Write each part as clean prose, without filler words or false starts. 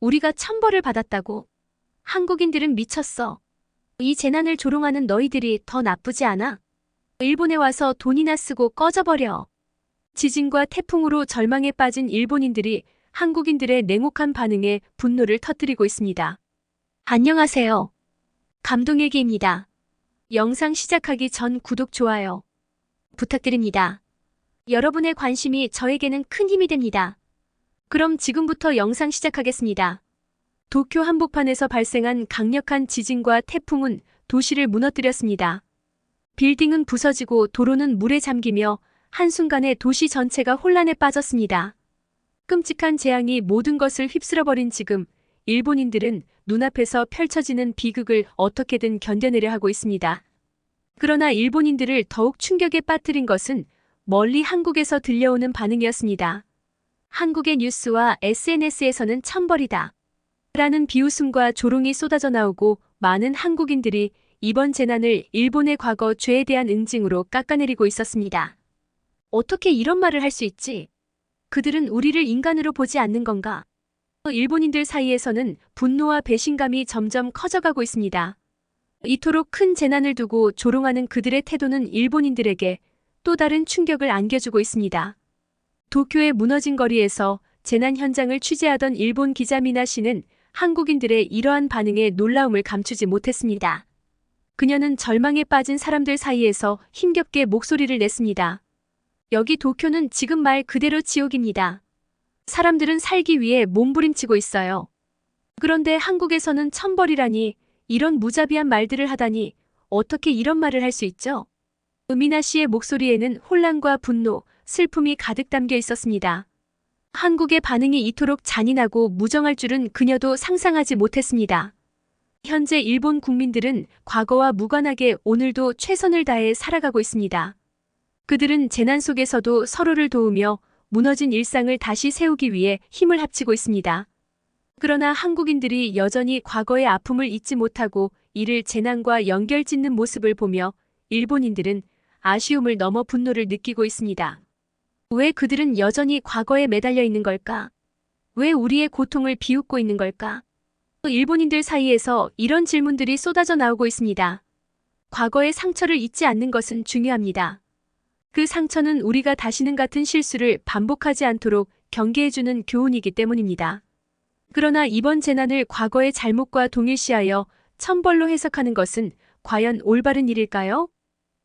우리가 천벌을 받았다고. 한국인들은 미쳤어. 이 재난을 조롱하는 너희들이 더 나쁘지 않아? 일본에 와서 돈이나 쓰고 꺼져버려. 지진과 태풍으로 절망에 빠진 일본인들이 한국인들의 냉혹한 반응에 분노를 터뜨리고 있습니다. 안녕하세요. 감동일기입니다. 영상 시작하기 전 구독, 좋아요 부탁드립니다. 여러분의 관심이 저에게는 큰 힘이 됩니다. 그럼 지금부터 영상 시작하겠습니다. 도쿄 한복판에서 발생한 강력한 지진과 태풍은 도시를 무너뜨렸습니다. 빌딩은 부서지고 도로는 물에 잠기며 한순간에 도시 전체가 혼란에 빠졌습니다. 끔찍한 재앙이 모든 것을 휩쓸어버린 지금, 일본인들은 눈앞에서 펼쳐지는 비극을 어떻게든 견뎌내려 하고 있습니다. 그러나 일본인들을 더욱 충격에 빠뜨린 것은 멀리 한국에서 들려오는 반응이었습니다. 한국의 뉴스와 SNS에서는 천벌이다 라는 비웃음과 조롱이 쏟아져 나오고, 많은 한국인들이 이번 재난을 일본의 과거 죄에 대한 응징으로 깎아내리고 있었습니다. 어떻게 이런 말을 할 수 있지? 그들은 우리를 인간으로 보지 않는 건가? 일본인들 사이에서는 분노와 배신감이 점점 커져가고 있습니다. 이토록 큰 재난을 두고 조롱하는 그들의 태도는 일본인들에게 또 다른 충격을 안겨주고 있습니다. 도쿄의 무너진 거리에서 재난 현장을 취재하던 일본 기자 미나 씨는 한국인들의 이러한 반응에 놀라움을 감추지 못했습니다. 그녀는 절망에 빠진 사람들 사이에서 힘겹게 목소리를 냈습니다. 여기 도쿄는 지금 말 그대로 지옥입니다. 사람들은 살기 위해 몸부림치고 있어요. 그런데 한국에서는 천벌이라니, 이런 무자비한 말들을 하다니 어떻게 이런 말을 할 수 있죠? 미나 씨의 목소리에는 혼란과 분노, 슬픔이 가득 담겨 있었습니다. 한국의 반응이 이토록 잔인하고 무정할 줄은 그녀도 상상하지 못했습니다. 현재 일본 국민들은 과거와 무관하게 오늘도 최선을 다해 살아가고 있습니다. 그들은 재난 속에서도 서로를 도우며 무너진 일상을 다시 세우기 위해 힘을 합치고 있습니다. 그러나 한국인들이 여전히 과거의 아픔을 잊지 못하고 이를 재난과 연결짓는 모습을 보며 일본인들은 아쉬움을 넘어 분노를 느끼고 있습니다. 왜 그들은 여전히 과거에 매달려 있는 걸까? 왜 우리의 고통을 비웃고 있는 걸까? 일본인들 사이에서 이런 질문들이 쏟아져 나오고 있습니다. 과거의 상처를 잊지 않는 것은 중요합니다. 그 상처는 우리가 다시는 같은 실수를 반복하지 않도록 경계해주는 교훈이기 때문입니다. 그러나 이번 재난을 과거의 잘못과 동일시하여 천벌로 해석하는 것은 과연 올바른 일일까요?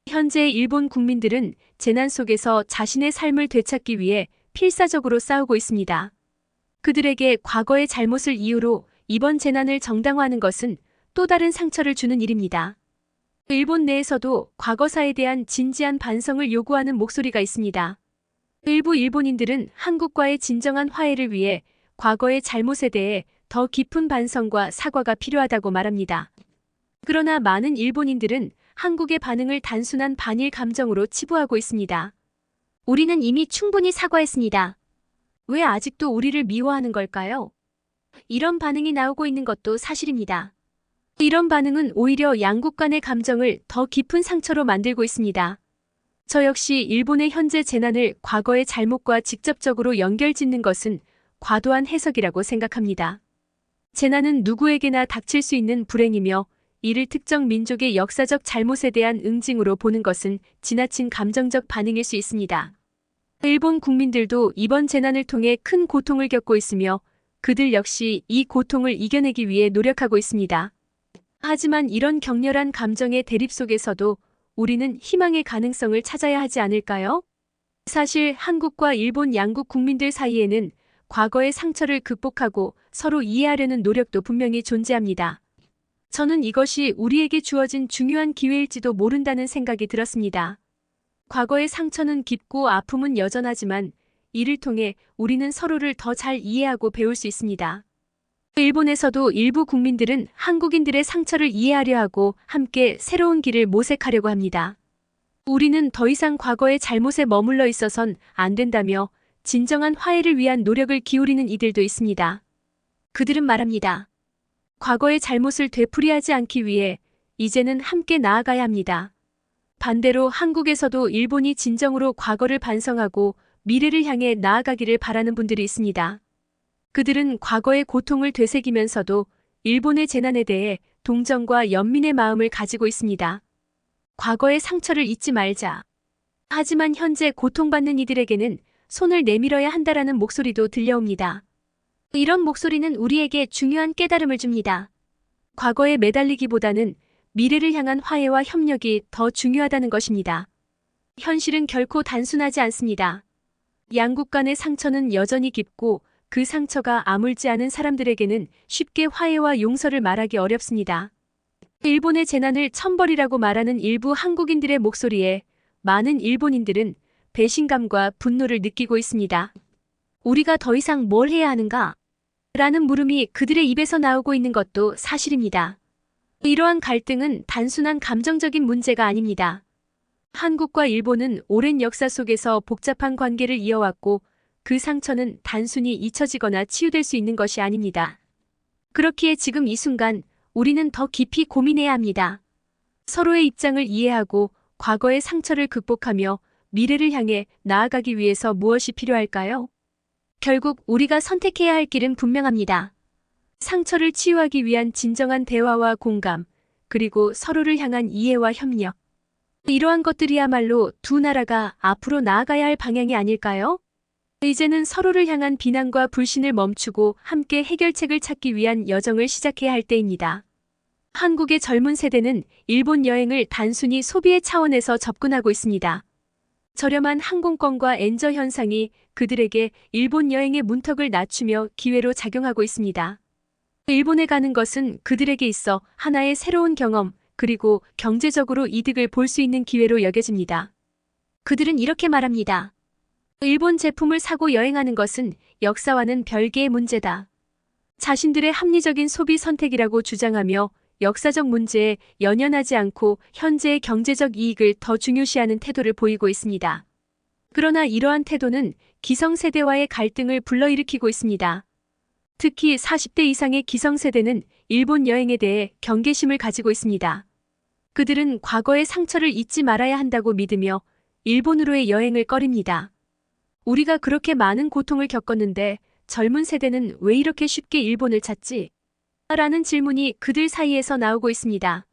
현재 일본 국민들은 재난 속에서 자신의 삶을 되찾기 위해 필사적으로 싸우고 있습니다. 그들에게 과거의 잘못을 이유로 이번 재난을 정당화하는 것은 또 다른 상처를 주는 일입니다. 일본 내에서도 과거사에 대한 진지한 반성을 요구하는 목소리가 있습니다. 일부 일본인들은 한국과의 진정한 화해를 위해 과거의 잘못에 대해 더 깊은 반성과 사과가 필요하다고 말합니다. 그러나 많은 일본인들은 한국의 반응을 단순한 반일 감정으로 치부하고 있습니다. 우리는 이미 충분히 사과했습니다. 왜 아직도 우리를 미워하는 걸까요? 이런 반응이 나오고 있는 것도 사실입니다. 이런 반응은 오히려 양국 간의 감정을 더 깊은 상처로 만들고 있습니다. 저 역시 일본의 현재 재난을 과거의 잘못과 직접적으로 연결짓는 것은 과도한 해석이라고 생각합니다. 재난은 누구에게나 닥칠 수 있는 불행이며, 이를 특정 민족의 역사적 잘못에 대한 응징으로 보는 것은 지나친 감정적 반응일 수 있습니다. 일본 국민들도 이번 재난을 통해 큰 고통을 겪고 있으며, 그들 역시 이 고통을 이겨내기 위해 노력하고 있습니다. 하지만 이런 격렬한 감정의 대립 속에서도 우리는 희망의 가능성을 찾아야 하지 않을까요? 사실 한국과 일본 양국 국민들 사이에는 과거의 상처를 극복하고 서로 이해하려는 노력도 분명히 존재합니다. 저는 이것이 우리에게 주어진 중요한 기회일지도 모른다는 생각이 들었습니다. 과거의 상처는 깊고 아픔은 여전하지만 이를 통해 우리는 서로를 더 잘 이해하고 배울 수 있습니다. 일본에서도 일부 국민들은 한국인들의 상처를 이해하려 하고 함께 새로운 길을 모색하려고 합니다. 우리는 더 이상 과거의 잘못에 머물러 있어선 안 된다며 진정한 화해를 위한 노력을 기울이는 이들도 있습니다. 그들은 말합니다. 과거의 잘못을 되풀이하지 않기 위해 이제는 함께 나아가야 합니다. 반대로 한국에서도 일본이 진정으로 과거를 반성하고 미래를 향해 나아가기를 바라는 분들이 있습니다. 그들은 과거의 고통을 되새기면서도 일본의 재난에 대해 동정과 연민의 마음을 가지고 있습니다. 과거의 상처를 잊지 말자. 하지만 현재 고통받는 이들에게는 손을 내밀어야 한다라는 목소리도 들려옵니다. 이런 목소리는 우리에게 중요한 깨달음을 줍니다. 과거에 매달리기보다는 미래를 향한 화해와 협력이 더 중요하다는 것입니다. 현실은 결코 단순하지 않습니다. 양국 간의 상처는 여전히 깊고 그 상처가 아물지 않은 사람들에게는 쉽게 화해와 용서를 말하기 어렵습니다. 일본의 재난을 천벌이라고 말하는 일부 한국인들의 목소리에 많은 일본인들은 배신감과 분노를 느끼고 있습니다. 우리가 더 이상 뭘 해야 하는가? 라는 물음이 그들의 입에서 나오고 있는 것도 사실입니다. 이러한 갈등은 단순한 감정적인 문제가 아닙니다. 한국과 일본은 오랜 역사 속에서 복잡한 관계를 이어왔고 그 상처는 단순히 잊혀지거나 치유될 수 있는 것이 아닙니다. 그렇기에 지금 이 순간 우리는 더 깊이 고민해야 합니다. 서로의 입장을 이해하고 과거의 상처를 극복하며 미래를 향해 나아가기 위해서 무엇이 필요할까요? 결국 우리가 선택해야 할 길은 분명합니다. 상처를 치유하기 위한 진정한 대화와 공감, 그리고 서로를 향한 이해와 협력. 이러한 것들이야말로 두 나라가 앞으로 나아가야 할 방향이 아닐까요? 이제는 서로를 향한 비난과 불신을 멈추고 함께 해결책을 찾기 위한 여정을 시작해야 할 때입니다. 한국의 젊은 세대는 일본 여행을 단순히 소비의 차원에서 접근하고 있습니다. 저렴한 항공권과 엔저 현상이 그들에게 일본 여행의 문턱을 낮추며 기회로 작용하고 있습니다. 일본에 가는 것은 그들에게 있어 하나의 새로운 경험, 그리고 경제적으로 이득을 볼 수 있는 기회로 여겨집니다. 그들은 이렇게 말합니다. 일본 제품을 사고 여행하는 것은 역사와는 별개의 문제다. 자신들의 합리적인 소비 선택이라고 주장하며 역사적 문제에 연연하지 않고 현재의 경제적 이익을 더 중요시하는 태도를 보이고 있습니다. 그러나 이러한 태도는 기성세대와의 갈등을 불러일으키고 있습니다. 특히 40대 이상의 기성세대는 일본 여행에 대해 경계심을 가지고 있습니다. 그들은 과거의 상처를 잊지 말아야 한다고 믿으며 일본으로의 여행을 꺼립니다. 우리가 그렇게 많은 고통을 겪었는데 젊은 세대는 왜 이렇게 쉽게 일본을 찾지? 라는 질문이 그들 사이에서 나오고 있습니다.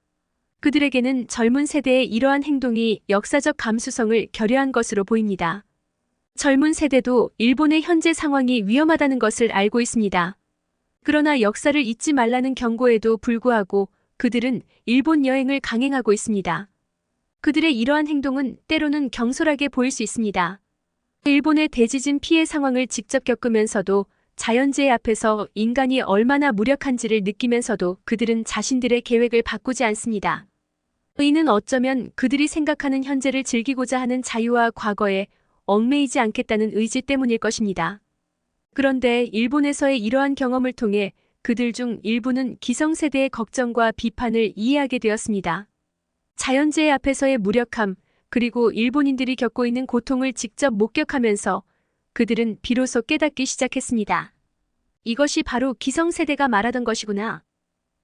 그들에게는 젊은 세대의 이러한 행동이 역사적 감수성을 결여한 것으로 보입니다. 젊은 세대도 일본의 현재 상황이 위험하다는 것을 알고 있습니다. 그러나 역사를 잊지 말라는 경고에도 불구하고 그들은 일본 여행을 강행하고 있습니다. 그들의 이러한 행동은 때로는 경솔하게 보일 수 있습니다. 일본의 대지진 피해 상황을 직접 겪으면서도 자연재해 앞에서 인간이 얼마나 무력한지를 느끼면서도 그들은 자신들의 계획을 바꾸지 않습니다. 이는 어쩌면 그들이 생각하는 현재를 즐기고자 하는 자유와 과거에 얽매이지 않겠다는 의지 때문일 것입니다. 그런데 일본에서의 이러한 경험을 통해 그들 중 일부는 기성세대의 걱정과 비판을 이해하게 되었습니다. 자연재해 앞에서의 무력함, 그리고 일본인들이 겪고 있는 고통을 직접 목격하면서 그들은 비로소 깨닫기 시작했습니다. 이것이 바로 기성세대가 말하던 것이구나.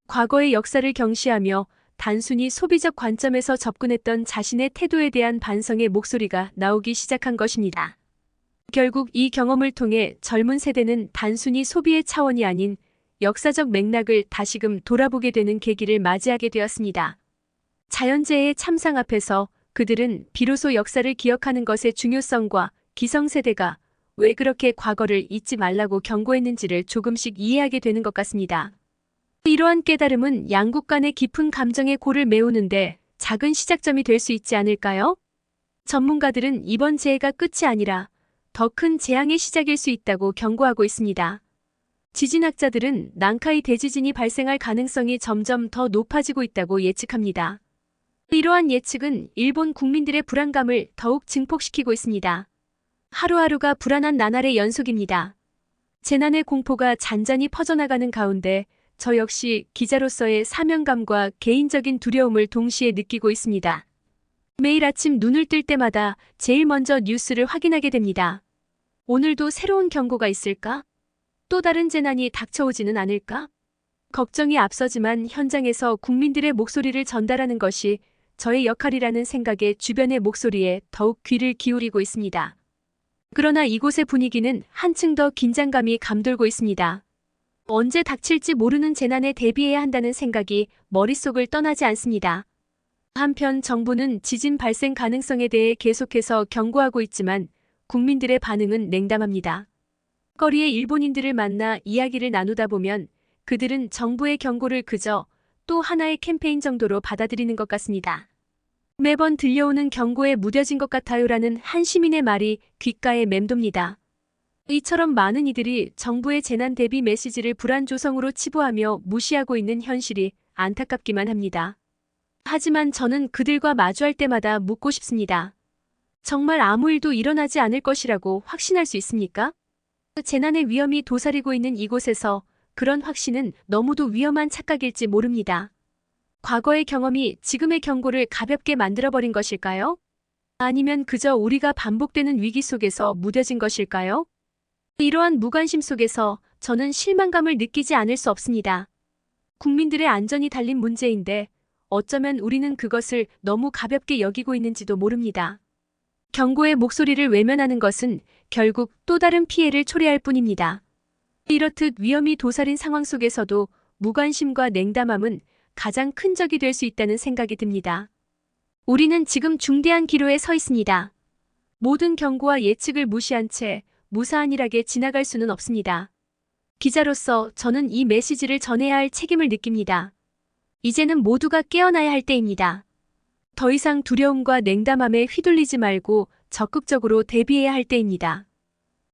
과거의 역사를 경시하며 단순히 소비적 관점에서 접근했던 자신의 태도에 대한 반성의 목소리가 나오기 시작한 것입니다. 결국 이 경험을 통해 젊은 세대는 단순히 소비의 차원이 아닌 역사적 맥락을 다시금 돌아보게 되는 계기를 맞이하게 되었습니다. 자연재해의 참상 앞에서 그들은 비로소 역사를 기억하는 것의 중요성과 기성세대가 왜 그렇게 과거를 잊지 말라고 경고했는지를 조금씩 이해하게 되는 것 같습니다. 이러한 깨달음은 양국 간의 깊은 감정의 골을 메우는데 작은 시작점이 될 수 있지 않을까요? 전문가들은 이번 재해가 끝이 아니라 더 큰 재앙의 시작일 수 있다고 경고하고 있습니다. 지진학자들은 난카이 대지진이 발생할 가능성이 점점 더 높아지고 있다고 예측합니다. 이러한 예측은 일본 국민들의 불안감을 더욱 증폭시키고 있습니다. 하루하루가 불안한 나날의 연속입니다. 재난의 공포가 잔잔히 퍼져나가는 가운데 저 역시 기자로서의 사명감과 개인적인 두려움을 동시에 느끼고 있습니다. 매일 아침 눈을 뜰 때마다 제일 먼저 뉴스를 확인하게 됩니다. 오늘도 새로운 경고가 있을까? 또 다른 재난이 닥쳐오지는 않을까? 걱정이 앞서지만 현장에서 국민들의 목소리를 전달하는 것이 저의 역할이라는 생각에 주변의 목소리에 더욱 귀를 기울이고 있습니다. 그러나 이곳의 분위기는 한층 더 긴장감이 감돌고 있습니다. 언제 닥칠지 모르는 재난에 대비해야 한다는 생각이 머릿속을 떠나지 않습니다. 한편 정부는 지진 발생 가능성에 대해 계속해서 경고하고 있지만 국민들의 반응은 냉담합니다. 거리의 일본인들을 만나 이야기를 나누다 보면 그들은 정부의 경고를 그저 또 하나의 캠페인 정도로 받아들이는 것 같습니다. 매번 들려오는 경고에 무뎌진 것 같아요라는 한 시민의 말이 귓가에 맴돕니다. 이처럼 많은 이들이 정부의 재난 대비 메시지를 불안 조성으로 치부하며 무시하고 있는 현실이 안타깝기만 합니다. 하지만 저는 그들과 마주할 때마다 묻고 싶습니다. 정말 아무 일도 일어나지 않을 것이라고 확신할 수 있습니까? 재난의 위험이 도사리고 있는 이곳에서 그런 확신은 너무도 위험한 착각일지 모릅니다. 과거의 경험이 지금의 경고를 가볍게 만들어버린 것일까요? 아니면 그저 우리가 반복되는 위기 속에서 무뎌진 것일까요? 이러한 무관심 속에서 저는 실망감을 느끼지 않을 수 없습니다. 국민들의 안전이 달린 문제인데 어쩌면 우리는 그것을 너무 가볍게 여기고 있는지도 모릅니다. 경고의 목소리를 외면하는 것은 결국 또 다른 피해를 초래할 뿐입니다. 이렇듯 위험이 도사린 상황 속에서도 무관심과 냉담함은 가장 큰 적이 될 수 있다는 생각이 듭니다. 우리는 지금 중대한 기로에 서 있습니다. 모든 경고와 예측을 무시한 채 무사한 일하게 지나갈 수는 없습니다. 기자로서 저는 이 메시지를 전해야 할 책임을 느낍니다. 이제는 모두가 깨어나야 할 때입니다. 더 이상 두려움과 냉담함에 휘둘리지 말고 적극적으로 대비해야 할 때입니다.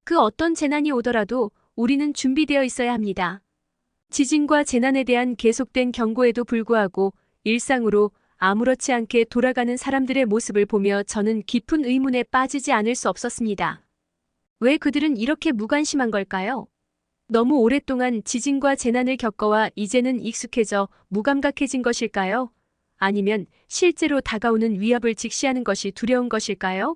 그 어떤 재난이 오더라도 우리는 준비되어 있어야 합니다. 지진과 재난에 대한 계속된 경고에도 불구하고 일상으로 아무렇지 않게 돌아가는 사람들의 모습을 보며 저는 깊은 의문에 빠지지 않을 수 없었습니다. 왜 그들은 이렇게 무관심한 걸까요? 너무 오랫동안 지진과 재난을 겪어와 이제는 익숙해져 무감각해진 것일까요? 아니면 실제로 다가오는 위협을 직시하는 것이 두려운 것일까요?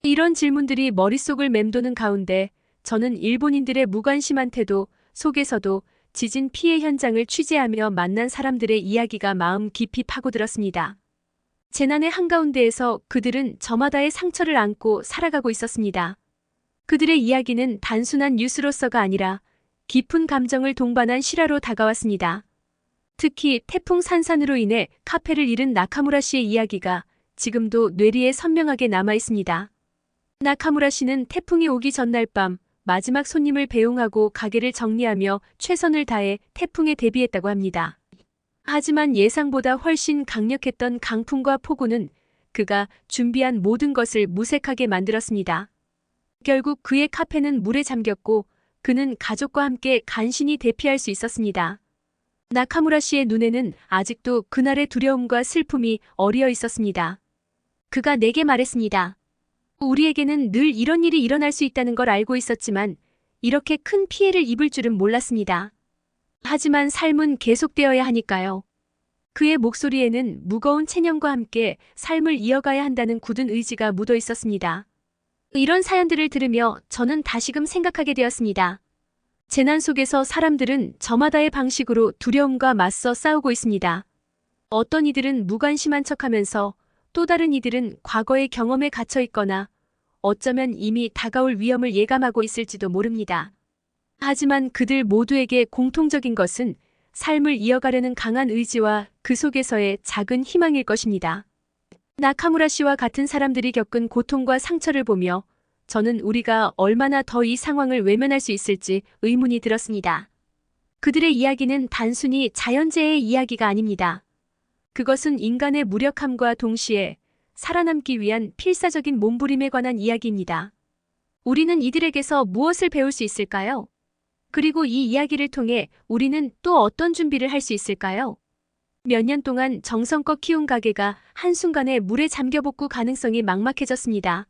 이런 질문들이 머릿속을 맴도는 가운데 저는 일본인들의 무관심한 태도 속에서도 지진 피해 현장을 취재하며 만난 사람들의 이야기가 마음 깊이 파고들었습니다. 재난의 한가운데에서 그들은 저마다의 상처를 안고 살아가고 있었습니다. 그들의 이야기는 단순한 뉴스로서가 아니라 깊은 감정을 동반한 실화로 다가왔습니다. 특히 태풍 산산으로 인해 카페를 잃은 나카무라 씨의 이야기가 지금도 뇌리에 선명하게 남아 있습니다. 나카무라 씨는 태풍이 오기 전날 밤 마지막 손님을 배웅하고 가게를 정리하며 최선을 다해 태풍에 대비했다고 합니다. 하지만 예상보다 훨씬 강력했던 강풍과 폭우는 그가 준비한 모든 것을 무색하게 만들었습니다. 결국 그의 카페는 물에 잠겼고 그는 가족과 함께 간신히 대피할 수 있었습니다. 나카무라 씨의 눈에는 아직도 그날의 두려움과 슬픔이 어리어 있었습니다. 그가 내게 말했습니다. 우리에게는 늘 이런 일이 일어날 수 있다는 걸 알고 있었지만 이렇게 큰 피해를 입을 줄은 몰랐습니다. 하지만 삶은 계속되어야 하니까요. 그의 목소리에는 무거운 체념과 함께 삶을 이어가야 한다는 굳은 의지가 묻어 있었습니다. 이런 사연들을 들으며 저는 다시금 생각하게 되었습니다. 재난 속에서 사람들은 저마다의 방식으로 두려움과 맞서 싸우고 있습니다. 어떤 이들은 무관심한 척하면서 또 다른 이들은 과거의 경험에 갇혀 있거나 어쩌면 이미 다가올 위험을 예감하고 있을지도 모릅니다. 하지만 그들 모두에게 공통적인 것은 삶을 이어가려는 강한 의지와 그 속에서의 작은 희망일 것입니다. 나카무라 씨와 같은 사람들이 겪은 고통과 상처를 보며 저는 우리가 얼마나 더 이 상황을 외면할 수 있을지 의문이 들었습니다. 그들의 이야기는 단순히 자연재해의 이야기가 아닙니다. 그것은 인간의 무력함과 동시에 살아남기 위한 필사적인 몸부림에 관한 이야기입니다. 우리는 이들에게서 무엇을 배울 수 있을까요? 그리고 이 이야기를 통해 우리는 또 어떤 준비를 할 수 있을까요? 몇 년 동안 정성껏 키운 가게가 한순간에 물에 잠겨 복구 가능성이 막막해졌습니다.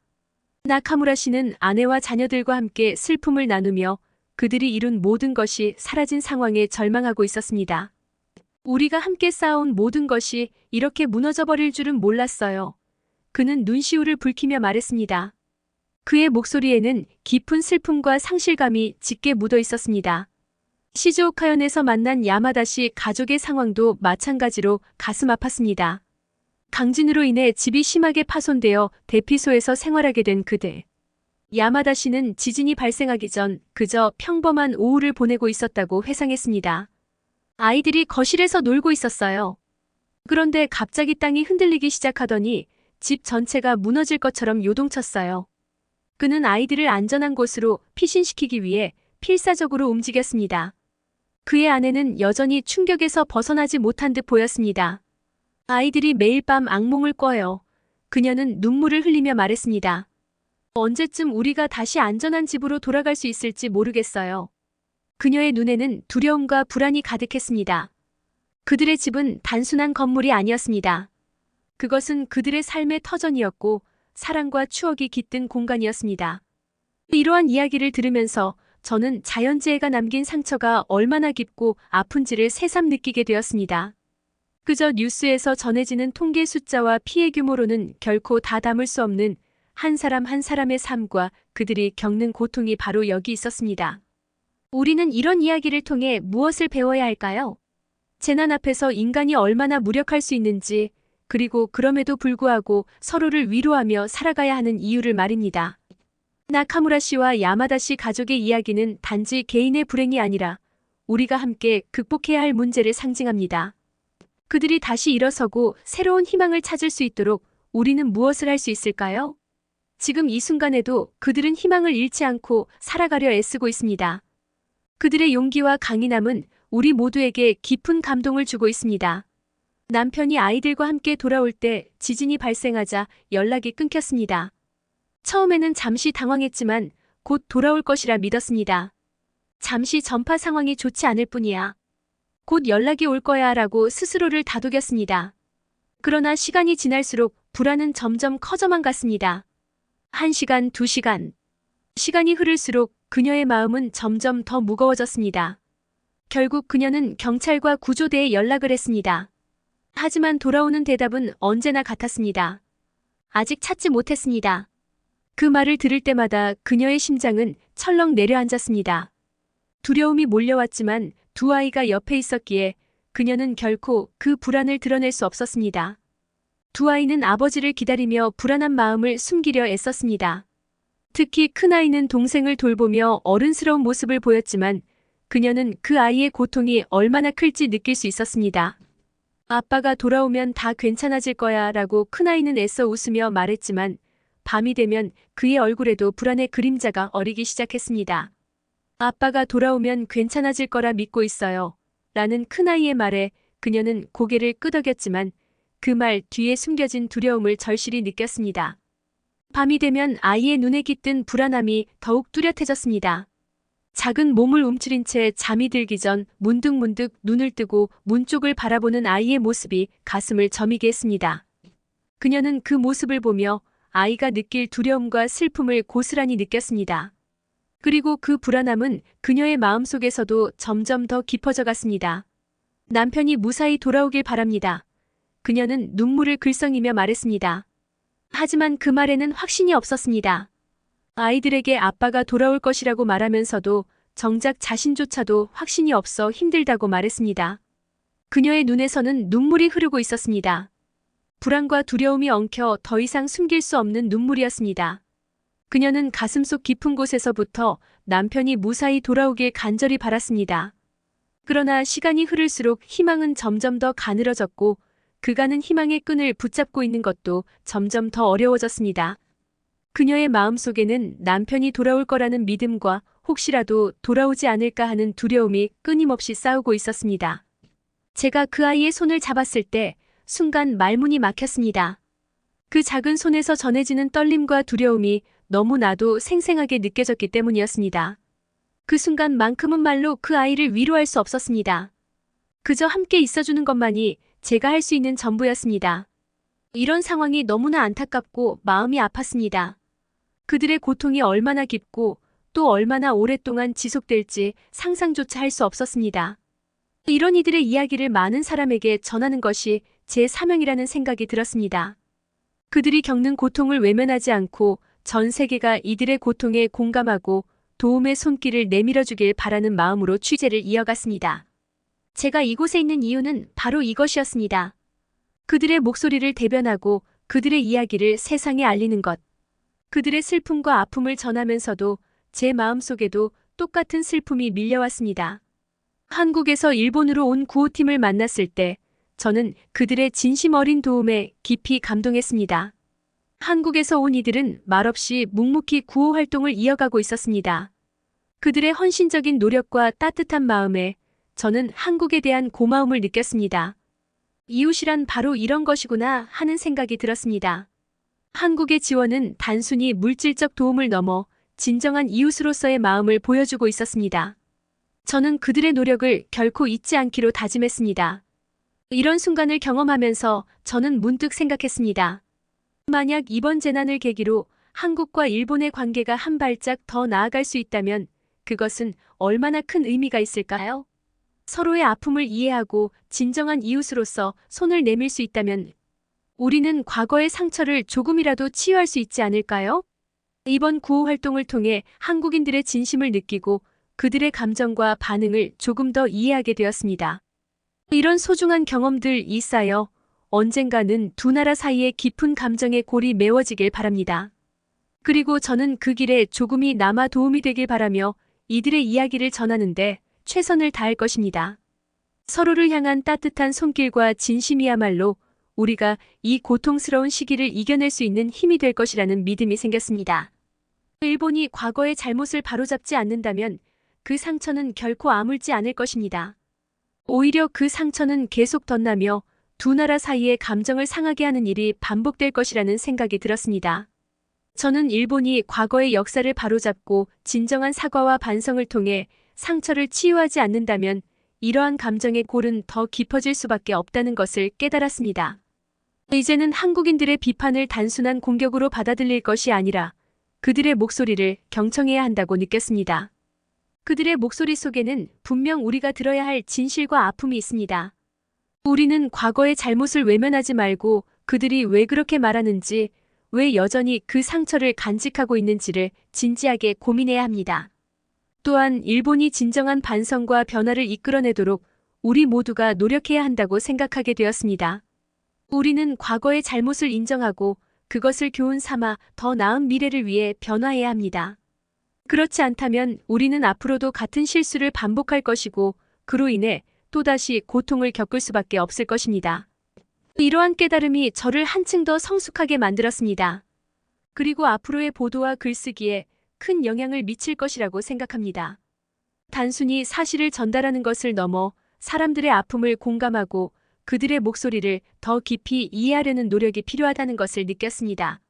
나카무라 씨는 아내와 자녀들과 함께 슬픔을 나누며 그들이 이룬 모든 것이 사라진 상황에 절망하고 있었습니다. 우리가 함께 쌓아온 모든 것이 이렇게 무너져버릴 줄은 몰랐어요. 그는 눈시울을 붉히며 말했습니다. 그의 목소리에는 깊은 슬픔과 상실감이 짙게 묻어 있었습니다. 시즈오카현에서 만난 야마다 씨 가족의 상황도 마찬가지로 가슴 아팠습니다. 강진으로 인해 집이 심하게 파손되어 대피소에서 생활하게 된 그들. 야마다 씨는 지진이 발생하기 전 그저 평범한 오후를 보내고 있었다고 회상했습니다. 아이들이 거실에서 놀고 있었어요. 그런데 갑자기 땅이 흔들리기 시작하더니 집 전체가 무너질 것처럼 요동쳤어요. 그는 아이들을 안전한 곳으로 피신시키기 위해 필사적으로 움직였습니다. 그의 아내는 여전히 충격에서 벗어나지 못한 듯 보였습니다. 아이들이 매일 밤 악몽을 꿔요. 그녀는 눈물을 흘리며 말했습니다. 언제쯤 우리가 다시 안전한 집으로 돌아갈 수 있을지 모르겠어요. 그녀의 눈에는 두려움과 불안이 가득했습니다. 그들의 집은 단순한 건물이 아니었습니다. 그것은 그들의 삶의 터전이었고 사랑과 추억이 깃든 공간이었습니다. 이러한 이야기를 들으면서 저는 자연재해가 남긴 상처가 얼마나 깊고 아픈지를 새삼 느끼게 되었습니다. 그저 뉴스에서 전해지는 통계 숫자와 피해 규모로는 결코 다 담을 수 없는 한 사람 한 사람의 삶과 그들이 겪는 고통이 바로 여기 있었습니다. 우리는 이런 이야기를 통해 무엇을 배워야 할까요? 재난 앞에서 인간이 얼마나 무력할 수 있는지, 그리고 그럼에도 불구하고 서로를 위로하며 살아가야 하는 이유를 말입니다. 나카무라 씨와 야마다 씨 가족의 이야기는 단지 개인의 불행이 아니라 우리가 함께 극복해야 할 문제를 상징합니다. 그들이 다시 일어서고 새로운 희망을 찾을 수 있도록 우리는 무엇을 할 수 있을까요? 지금 이 순간에도 그들은 희망을 잃지 않고 살아가려 애쓰고 있습니다. 그들의 용기와 강인함은 우리 모두에게 깊은 감동을 주고 있습니다. 남편이 아이들과 함께 돌아올 때 지진이 발생하자 연락이 끊겼습니다. 처음에는 잠시 당황했지만 곧 돌아올 것이라 믿었습니다. 잠시 전파 상황이 좋지 않을 뿐이야. 곧 연락이 올 거야 라고 스스로를 다독였습니다. 그러나 시간이 지날수록 불안은 점점 커져만 갔습니다. 1시간, 2시간. 시간이 흐를수록 그녀의 마음은 점점 더 무거워졌습니다. 결국 그녀는 경찰과 구조대에 연락을 했습니다. 하지만 돌아오는 대답은 언제나 같았습니다. 아직 찾지 못했습니다. 그 말을 들을 때마다 그녀의 심장은 철렁 내려앉았습니다. 두려움이 몰려왔지만 두 아이가 옆에 있었기에 그녀는 결코 그 불안을 드러낼 수 없었습니다. 두 아이는 아버지를 기다리며 불안한 마음을 숨기려 애썼습니다. 특히 큰아이는 동생을 돌보며 어른스러운 모습을 보였지만 그녀는 그 아이의 고통이 얼마나 클지 느낄 수 있었습니다. 아빠가 돌아오면 다 괜찮아질 거야 라고 큰아이는 애써 웃으며 말했지만 밤이 되면 그의 얼굴에도 불안의 그림자가 어리기 시작했습니다. 아빠가 돌아오면 괜찮아질 거라 믿고 있어요. 라는 큰아이의 말에 그녀는 고개를 끄덕였지만 그 말 뒤에 숨겨진 두려움을 절실히 느꼈습니다. 밤이 되면 아이의 눈에 깃든 불안함이 더욱 뚜렷해졌습니다. 작은 몸을 움츠린 채 잠이 들기 전 문득문득 눈을 뜨고 문 쪽을 바라보는 아이의 모습이 가슴을 저미게 했습니다. 그녀는 그 모습을 보며 아이가 느낄 두려움과 슬픔을 고스란히 느꼈습니다. 그리고 그 불안함은 그녀의 마음속에서도 점점 더 깊어져 갔습니다. 남편이 무사히 돌아오길 바랍니다. 그녀는 눈물을 글썽이며 말했습니다. 하지만 그 말에는 확신이 없었습니다. 아이들에게 아빠가 돌아올 것이라고 말하면서도 정작 자신조차도 확신이 없어 힘들다고 말했습니다. 그녀의 눈에서는 눈물이 흐르고 있었습니다. 불안과 두려움이 엉켜 더 이상 숨길 수 없는 눈물이었습니다. 그녀는 가슴속 깊은 곳에서부터 남편이 무사히 돌아오길 간절히 바랐습니다. 그러나 시간이 흐를수록 희망은 점점 더 가늘어졌고 그가는 희망의 끈을 붙잡고 있는 것도 점점 더 어려워졌습니다. 그녀의 마음속에는 남편이 돌아올 거라는 믿음과 혹시라도 돌아오지 않을까 하는 두려움이 끊임없이 싸우고 있었습니다. 제가 그 아이의 손을 잡았을 때 순간 말문이 막혔습니다. 그 작은 손에서 전해지는 떨림과 두려움이 너무나도 생생하게 느껴졌기 때문이었습니다. 그 순간만큼은 말로 그 아이를 위로할 수 없었습니다. 그저 함께 있어주는 것만이 제가 할 수 있는 전부였습니다. 이런 상황이 너무나 안타깝고 마음이 아팠습니다. 그들의 고통이 얼마나 깊고 또 얼마나 오랫동안 지속될지 상상조차 할 수 없었습니다. 이런 이들의 이야기를 많은 사람에게 전하는 것이 제 사명이라는 생각이 들었습니다. 그들이 겪는 고통을 외면하지 않고 전 세계가 이들의 고통에 공감하고 도움의 손길을 내밀어주길 바라는 마음으로 취재를 이어갔습니다. 제가 이곳에 있는 이유는 바로 이것이었습니다. 그들의 목소리를 대변하고 그들의 이야기를 세상에 알리는 것. 그들의 슬픔과 아픔을 전하면서도 제 마음속에도 똑같은 슬픔이 밀려왔습니다. 한국에서 일본으로 온 구호팀을 만났을 때 저는 그들의 진심 어린 도움에 깊이 감동했습니다. 한국에서 온 이들은 말없이 묵묵히 구호 활동을 이어가고 있었습니다. 그들의 헌신적인 노력과 따뜻한 마음에 저는 한국에 대한 고마움을 느꼈습니다. 이웃이란 바로 이런 것이구나 하는 생각이 들었습니다. 한국의 지원은 단순히 물질적 도움을 넘어 진정한 이웃으로서의 마음을 보여주고 있었습니다. 저는 그들의 노력을 결코 잊지 않기로 다짐했습니다. 이런 순간을 경험하면서 저는 문득 생각했습니다. 만약 이번 재난을 계기로 한국과 일본의 관계가 한 발짝 더 나아갈 수 있다면 그것은 얼마나 큰 의미가 있을까요? 서로의 아픔을 이해하고 진정한 이웃으로서 손을 내밀 수 있다면 우리는 과거의 상처를 조금이라도 치유할 수 있지 않을까요? 이번 구호 활동을 통해 한국인들의 진심을 느끼고 그들의 감정과 반응을 조금 더 이해하게 되었습니다. 이런 소중한 경험들이 쌓여 언젠가는 두 나라 사이의 깊은 감정의 골이 메워지길 바랍니다. 그리고 저는 그 길에 조금이나마 도움이 되길 바라며 이들의 이야기를 전하는데 최선을 다할 것입니다. 서로를 향한 따뜻한 손길과 진심이야말로 우리가 이 고통스러운 시기를 이겨낼 수 있는 힘이 될 것이라는 믿음이 생겼습니다. 일본이 과거의 잘못을 바로잡지 않는다면 그 상처는 결코 아물지 않을 것입니다. 오히려 그 상처는 계속 덧나며 두 나라 사이의 감정을 상하게 하는 일이 반복될 것이라는 생각이 들었습니다. 저는 일본이 과거의 역사를 바로잡고 진정한 사과와 반성을 통해 상처를 치유하지 않는다면 이러한 감정의 골은 더 깊어질 수밖에 없다는 것을 깨달았습니다. 이제는 한국인들의 비판을 단순한 공격으로 받아들일 것이 아니라 그들의 목소리를 경청해야 한다고 느꼈습니다. 그들의 목소리 속에는 분명 우리가 들어야 할 진실과 아픔이 있습니다. 우리는 과거의 잘못을 외면하지 말고 그들이 왜 그렇게 말하는지, 왜 여전히 그 상처를 간직하고 있는지를 진지하게 고민해야 합니다. 또한 일본이 진정한 반성과 변화를 이끌어내도록 우리 모두가 노력해야 한다고 생각하게 되었습니다. 우리는 과거의 잘못을 인정하고 그것을 교훈 삼아 더 나은 미래를 위해 변화해야 합니다. 그렇지 않다면 우리는 앞으로도 같은 실수를 반복할 것이고 그로 인해 또다시 고통을 겪을 수밖에 없을 것입니다. 이러한 깨달음이 저를 한층 더 성숙하게 만들었습니다. 그리고 앞으로의 보도와 글쓰기에 큰 영향을 미칠 것이라고 생각합니다. 단순히 사실을 전달하는 것을 넘어 사람들의 아픔을 공감하고 그들의 목소리를 더 깊이 이해하려는 노력이 필요하다는 것을 느꼈습니다.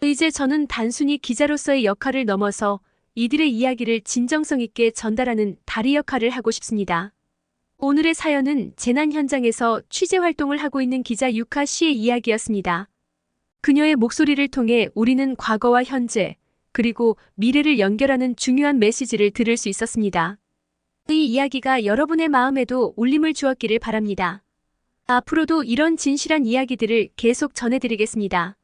이제 저는 단순히 기자로서의 역할을 넘어서 이들의 이야기를 진정성 있게 전달하는 다리 역할을 하고 싶습니다. 오늘의 사연은 재난 현장에서 취재 활동을 하고 있는 기자 유카 씨의 이야기였습니다. 그녀의 목소리를 통해 우리는 과거와 현재, 그리고 미래를 연결하는 중요한 메시지를 들을 수 있었습니다. 이 이야기가 여러분의 마음에도 울림을 주었기를 바랍니다. 앞으로도 이런 진실한 이야기들을 계속 전해드리겠습니다.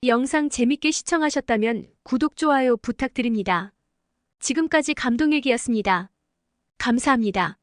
영상 재밌게 시청하셨다면 구독, 좋아요 부탁드립니다. 지금까지 감동일기였습니다. 감사합니다.